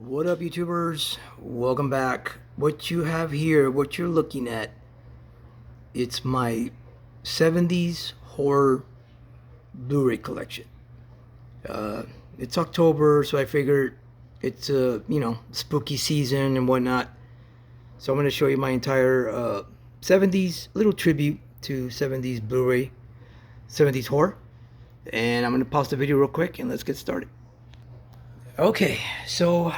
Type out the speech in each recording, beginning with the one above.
What up, YouTubers? Welcome back. What you have here, what you're looking at, it's my 70s horror Blu-ray collection. It's October, so I figured it's spooky season and whatnot. So I'm going to show you my entire 70s little tribute to 70s Blu-ray, 70s horror. And I'm going to pause the video real quick and let's get started. Okay, so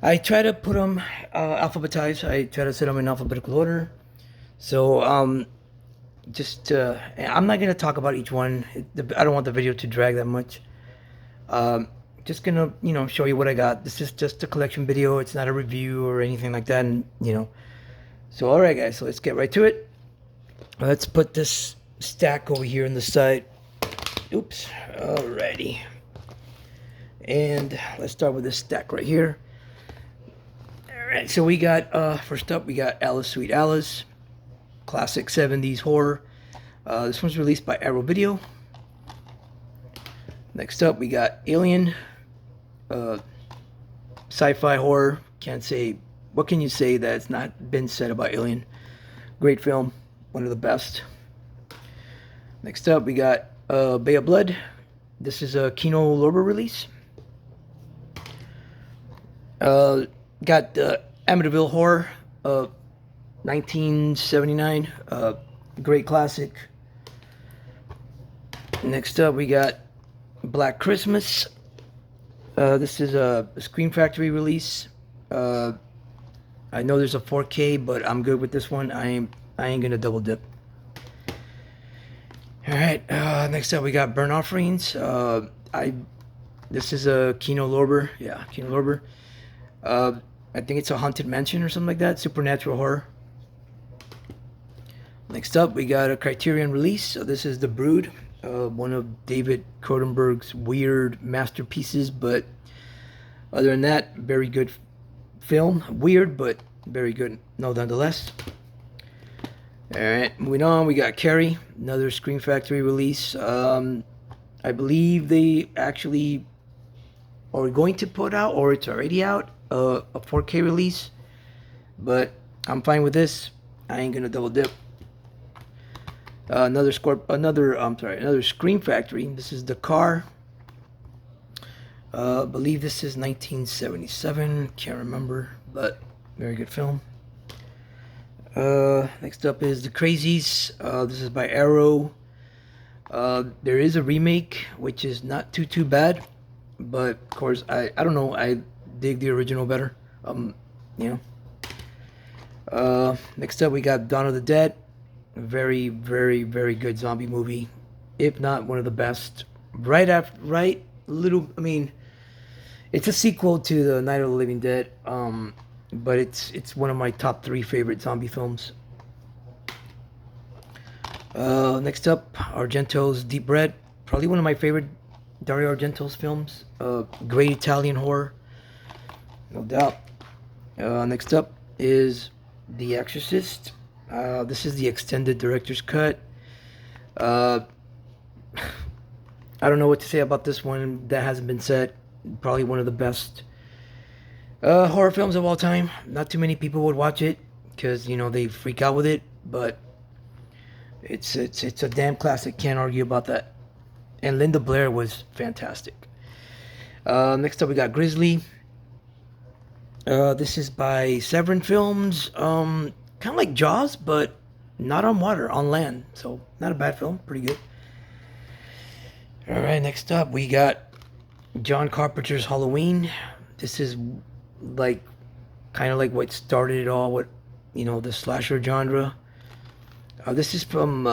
I try to put them alphabetized. I try to set them in alphabetical order. So I'm not gonna talk about each one. I don't want the video to drag that much. Just gonna show you what I got. This is just a collection video. It's not a review or anything like that. And so all right, guys. So let's get right to it. Let's put this stack over here on the side. Oops. Alrighty. And let's start with this stack right here. Alright, so we got, first up, we got Alice Sweet Alice, classic 70s horror. This one's released by Arrow Video. Next up, we got Alien, sci-fi horror. Can't say, what can you say that's not been said about Alien? Great film, one of the best. Next up, we got Bay of Blood. This is a Kino Lorber release. Got Amityville Horror, 1979, great classic. Next up, we got Black Christmas. This is a Scream Factory release. I know there's a 4K, but I'm good with this one. I ain't gonna double dip. All right. Next up, we got Burnt Offerings. This is a Kino Lorber. Yeah, Kino Lorber. I think it's a haunted mansion or something like that. Supernatural horror. Next up, we got a Criterion release. So this is The Brood, one of David Cronenberg's weird masterpieces. But other than that, very good film. Weird, but very good, nonetheless. All right, moving on, we got Carrie, another Scream Factory release. I believe they actually are going to put out, or it's already out, a 4K release, but I'm fine with this. I ain't gonna double dip. Another Scream Factory. This is The Car. I believe this is 1977. Can't remember, but very good film. Next up is The Crazies. This is by Arrow. There is a remake, which is not too bad, but of course I don't know. I dig the original better. Next up, we got Dawn of the Dead. Very good zombie movie, if not one of the best. It's a sequel to the Night of the Living Dead, but it's one of my top 3 favorite zombie films. Next up, Argento's Deep Red, probably one of my favorite Dario Argento's films. Great Italian horror, no doubt. Next up is The Exorcist. This is the extended director's cut. I don't know what to say about this one that hasn't been said. Probably one of the best horror films of all time. Not too many people would watch it because they freak out with it, but it's a damn classic. Can't argue about that. And Linda Blair was fantastic. Next up, we got Grizzly. This is by Severin Films. Kind of like Jaws, but not on water, on land. So not a bad film, pretty good. All right, next up we got John Carpenter's Halloween. This is kind of like what started it all with, the slasher genre. This is from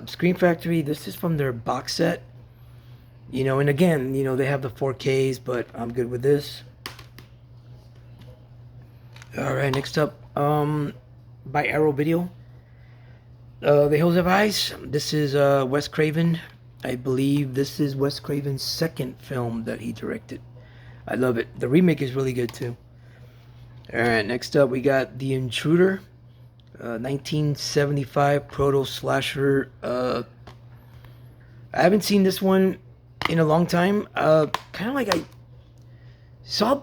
Scream Factory. This is from their box set. And again, they have the 4Ks, but I'm good with this. All right, next up, by Arrow Video, The Hills Have Eyes. This is Wes Craven. I believe this is Wes Craven's second film that he directed. I love it. The remake is really good too. All right, next up we got The Intruder, 1975 proto slasher. I haven't seen this one in a long time. Kind of like Saw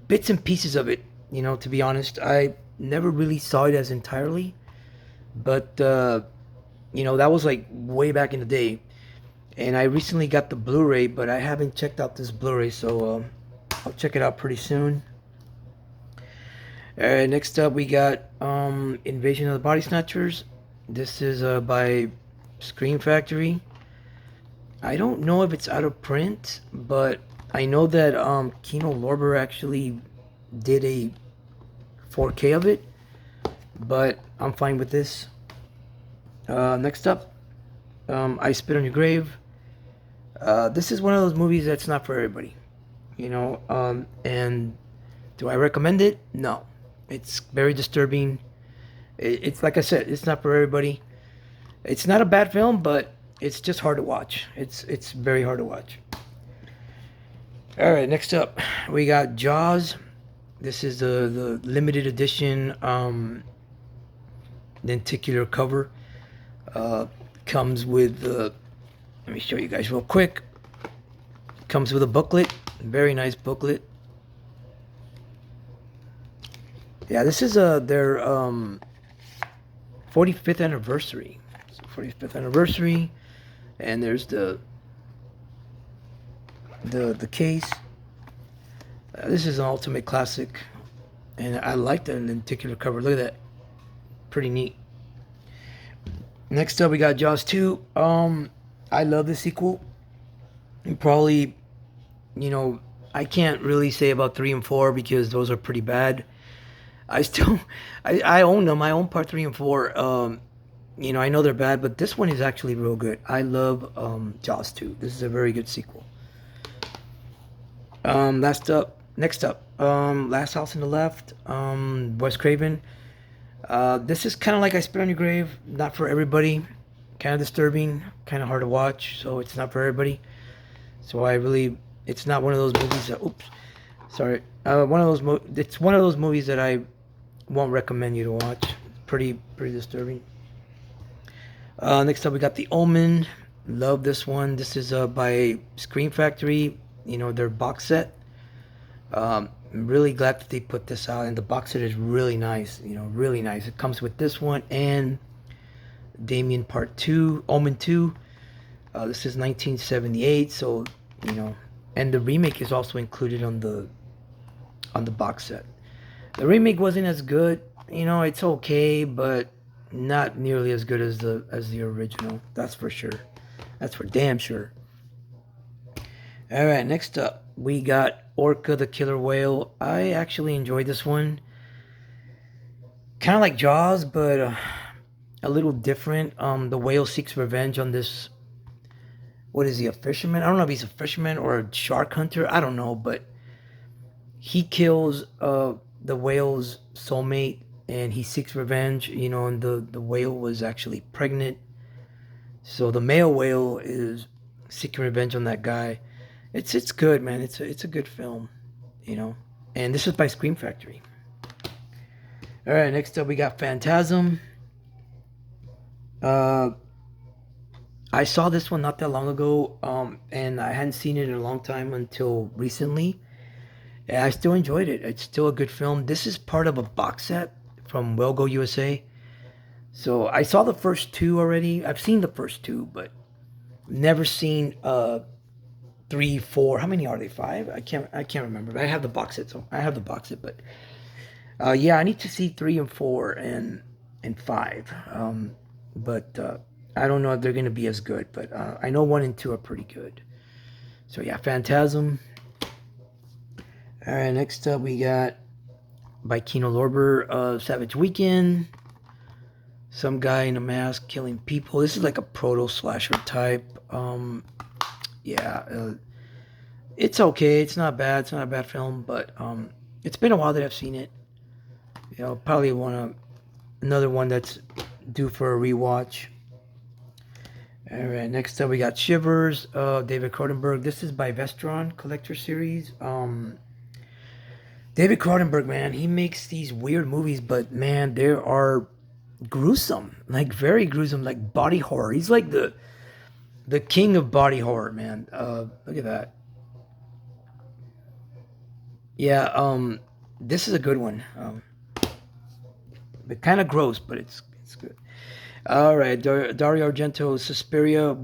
bits and pieces of it, to be honest. I never really saw it as entirely, but that was like way back in the day. And I recently got the Blu-ray, but I haven't checked out this Blu-ray, so I'll check it out pretty soon. All right, next up we got Invasion of the Body Snatchers. This is by Scream Factory. I don't know if it's out of print, but I know that Kino Lorber actually did a 4K of it, but I'm fine with this. Next up, I Spit on Your Grave. This is one of those movies that's not for everybody, and do I recommend it? No. It's very disturbing. It's like I said, it's not for everybody. It's not a bad film, but it's just hard to watch. It's very hard to watch. All right, next up, we got Jaws. This is the limited edition lenticular cover. Comes with let me show you guys real quick. Comes with a booklet, very nice booklet. Yeah, this is their 45th anniversary. So 45th anniversary, and there's the case. This is an ultimate classic, and I like the lenticular cover. Look at that, pretty neat. Next up, we got Jaws 2. I love the sequel. And probably, I can't really say about 3 and 4 because those are pretty bad. I own them. I own part 3 and 4. I know they're bad, but this one is actually real good. I love Jaws 2. This is a very good sequel. Next up, Last House on the Left, Wes Craven. This is kind of like I Spit on Your Grave. Not for everybody. Kind of disturbing. Kind of hard to watch. So it's not for everybody. So it's not one of those movies that. Oops, sorry. It's one of those movies that I won't recommend you to watch. Pretty disturbing. Next up, we got The Omen. Love this one. This is by Scream Factory. Their box set. I'm really glad that they put this out, and the box set is really nice. Really nice. It comes with this one and Damien Part 2, Omen 2. This is 1978, so and the remake is also included on the box set. The remake wasn't as good. It's okay, but not nearly as good as the original. That's for sure. That's for damn sure. All right, next up, we got Orca the Killer Whale. I actually enjoyed this one. Kind of like Jaws, but a little different. The whale seeks revenge on this. What is he, a fisherman? I don't know if he's a fisherman or a shark hunter. I don't know, but he kills the whale's soulmate, and he seeks revenge. And the whale was actually pregnant, so the male whale is seeking revenge on that guy. It's good, man. It's a good film, And this is by Scream Factory. All right, next up we got Phantasm. I saw this one not that long ago, and I hadn't seen it in a long time until recently. And I still enjoyed it. It's still a good film. This is part of a box set from Well Go USA. So I saw the first 2 already. I've seen the first 2, but never seen 3, 4. How many are they? 5? I can't remember. But I have the box set, but yeah, I need to see 3 and 4 and 5. But I don't know if they're gonna be as good. But I know 1 and 2 are pretty good. So yeah, Phantasm. All right, next up we got by Kino Lorber, Savage Weekend. Some guy in a mask killing people. This is like a proto slasher type. Yeah, it's okay. It's not bad. It's not a bad film, but it's been a while that I've seen it. Probably another one that's due for a rewatch. All right, next up we got Shivers, David Cronenberg. This is by Vestron Collector Series. David Cronenberg, man, he makes these weird movies, but man, they are gruesome, like very gruesome, like body horror. He's like the king of body horror, man. Look at that. Yeah, this is a good one. But kind of gross, but it's good. All right, Dario Argento's Suspiria.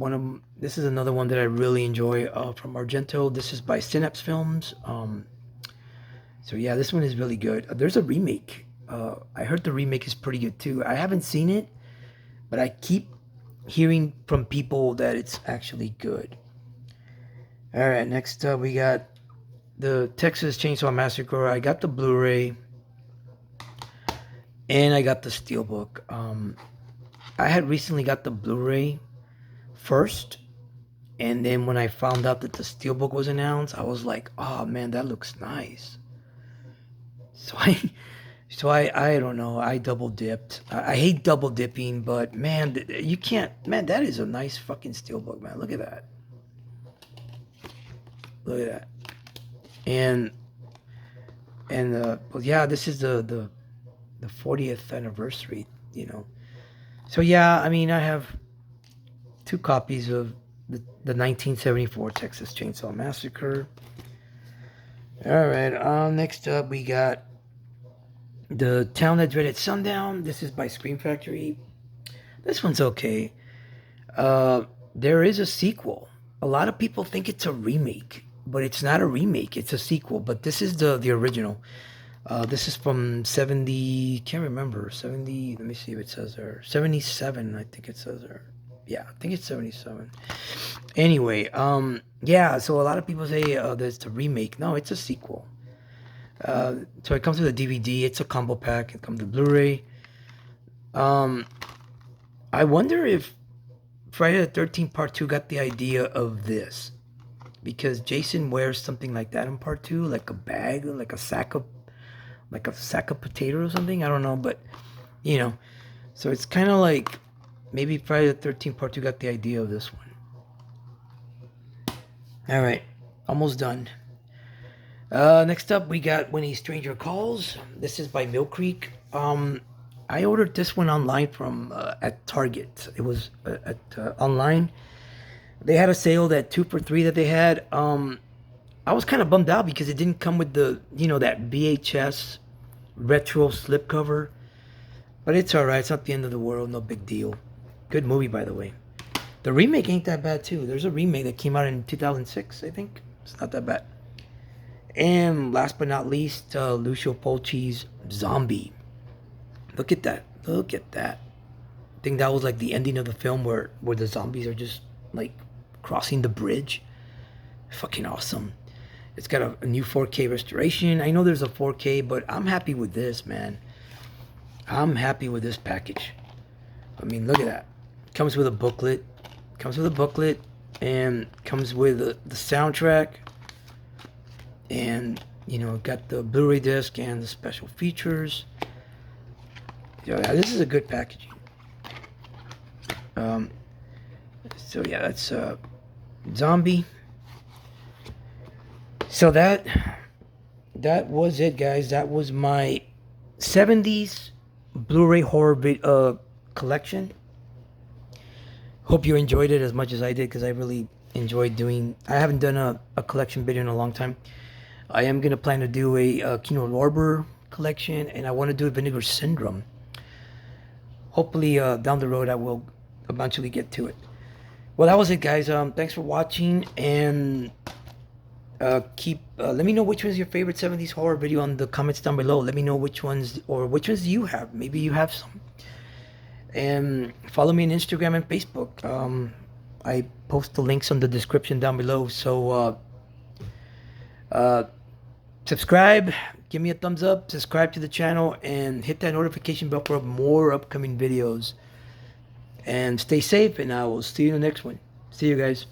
This is another one that I really enjoy from Argento. This is by Synapse Films. So yeah, this one is really good. There's a remake. I heard the remake is pretty good too. I haven't seen it, but I keep hearing from people that it's actually good. All right, next up we got the Texas Chainsaw Massacre. I got the Blu-ray and I got the Steelbook. I had recently got the Blu-ray first, and then when I found out that the Steelbook was announced, I was like, "Oh man, that looks nice." So I don't know. I double dipped. I hate double dipping, but man, you can't. Man, that is a nice fucking Steelbook, man. Look at that. Look at that. And well, yeah, this is the 40th anniversary. You know. So yeah, I mean, I have two copies of the 1974 Texas Chainsaw Massacre. All right. Next up, we got The Town That Dreaded Sundown. This is by Scream Factory. This one's okay. There is a sequel. A lot of people think it's a remake, but it's not a remake. It's a sequel. But this is the original. This is from 70. Can't remember 70. Let me see if it says there. 77. I think it says there. Yeah, I think it's 77. Anyway, yeah. So a lot of people say there's a remake. No, it's a sequel. So it comes with a DVD. It's a combo pack. It comes with Blu-ray. I wonder if Friday the 13th Part 2 got the idea of this, because Jason wears something like that in Part 2, like a bag, like a sack of potatoes or something. I don't know, but you know, so it's kind of like maybe Friday the 13th Part 2 got the idea of this one. All right, almost done. Next up, we got When a Stranger Calls. This is by Mill Creek. I ordered this one online from at Target. It was at online. They had a sale, that 2 for 3 that they had. I was kind of bummed out because it didn't come with the, that VHS retro slipcover. But it's alright. It's not the end of the world. No big deal. Good movie, by the way. The remake ain't that bad, too. There's a remake that came out in 2006, I think. It's not that bad. And last but not least, Lucio Fulci's Zombie. Look at that. Look at that. I think that was like the ending of the film where the zombies are just like crossing the bridge. Fucking awesome. It's got a new 4K restoration. I know there's a 4K, but I'm happy with this, man. I'm happy with this package. I mean, look at that. Comes with a booklet. And comes with the soundtrack. And, got the Blu-ray disc and the special features. Yeah, this is a good packaging. So yeah, that's Zombie. So that was it, guys. That was my 70s Blu-ray horror collection. Hope you enjoyed it as much as I did, because I really enjoyed doing. I haven't done a collection video in a long time. I am gonna plan to do a Kino Lorber collection, and I want to do a Vinegar Syndrome. Hopefully, down the road, I will eventually get to it. Well, that was it, guys. Thanks for watching, and let me know which one's your favorite 70s horror video on the comments down below. Let me know which ones do you have. Maybe you have some. And follow me on Instagram and Facebook. I post the links on the description down below. So subscribe, give me a thumbs up, subscribe to the channel, and hit that notification bell for more upcoming videos. And stay safe, and I will see you in the next one. See you guys.